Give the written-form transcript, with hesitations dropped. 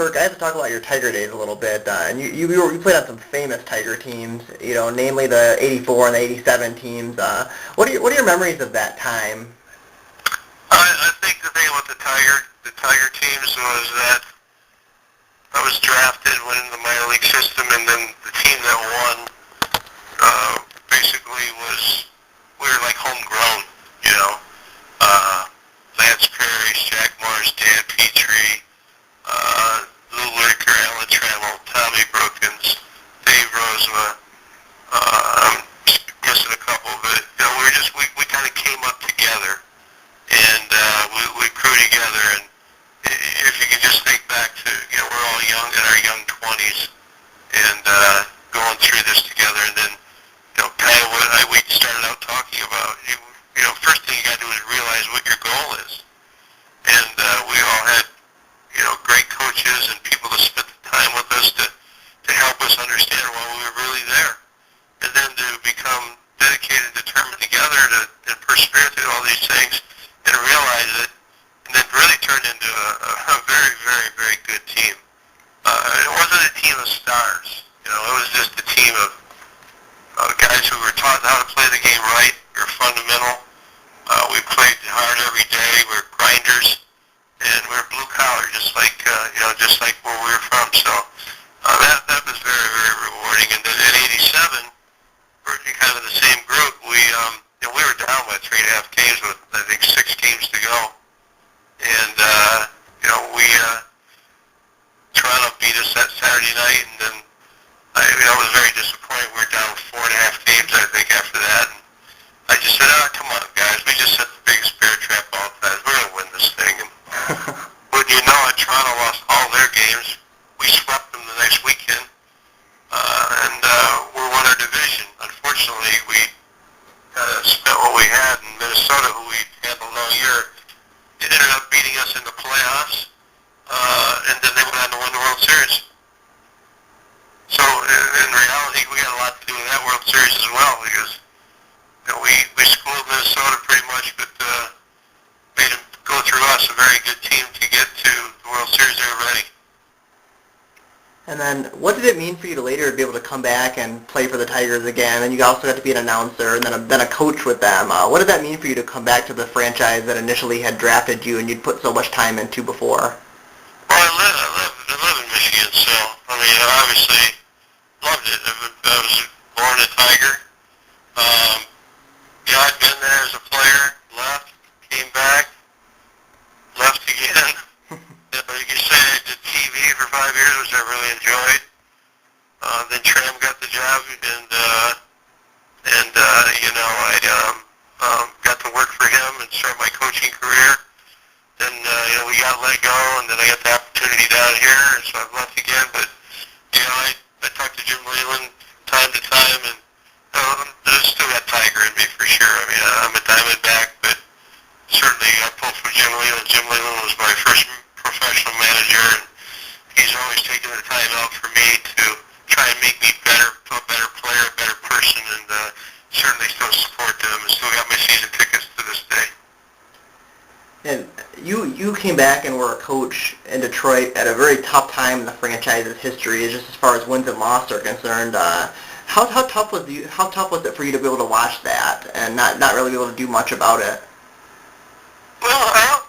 Kirk, I have to talk about your Tiger days a little bit. And you played on some famous Tiger teams, namely the '84 and the '87 teams. What are your memories of that time? I think the thing with the Tiger teams was that I was drafted, went into the minor league system, and then the team that won basically we were like homegrown, you know. Lance Perry, Jack Morris, Dan Petrie, Lou Whitaker, Alan Trammell, Tommy Brookins, Dave Rosema, I'm guessing a couple, but we kind of came up together, and we grew together, and if you can just think back to, we're all young in our young 20s, and going through this together, and then, kind of what we started out talking about, first thing you got to do is realize what your goal is, and we all had, great coaches and people that spent the time with us to help us understand why we were really there, and then to become dedicated and determined together and persevere through all these things and realize it, and then really turned into a very, very, very good team. It wasn't a team of stars, it was just a team of guys who were taught how to play the game right. We were fundamental. We played hard every day. We were grinders, and we were blue collar, just like where we were from. So that was very, very rewarding. And then in '87, we're kind of in the same group. We were down by 3.5 games with I think 6 games to go, and Toronto beat us that Saturday night, and then I was very disappointed. We were down 4.5 games I think after that. And I just said, come on, guys. We just set the biggest bear trap all the time. We're going to win this thing. And wouldn't you know it, Toronto lost all their games. We swept them the next weekend. And we won our division. Unfortunately, we spent what we had in Minnesota, who we handled all year. It ended up beating us in the playoffs. And then they went on to win the World Series. So in reality, we had a lot to do with that World Series as well, because we schooled Minnesota pretty much, but made them go through us, a very good team, to get to the World Series. They were ready. And then what did it mean for you to later be able to come back and play for the Tigers again? And you also got to be an announcer and then a coach with them. What did that mean for you to come back to the franchise that initially had drafted you and you'd put so much time into before? Well, I live in Michigan, so, obviously loved it. I was born a Tiger. I'd been there as a player, left, came back, left again. Like you said, I did TV for 5 years, which I really enjoyed. Then Tram got the job, and I got to work for him and start my coaching career. Then, we got let go, and then I got the opportunity down here, so I've left again. But, I talked to Jim Leland time to time, and I still got Tiger in me for sure. I'm a Diamondback, but certainly I pulled for Jim Leland. Jim Leland was my first professional manager, and he's always taken the time out for me to try and make me better, a better player, a better person, and certainly still support them and still got my season tickets to this day. And you came back and were a coach in Detroit at a very tough time in the franchise's history, just as far as wins and losses are concerned. How tough was it for you to be able to watch that and not really be able to do much about it? Well, I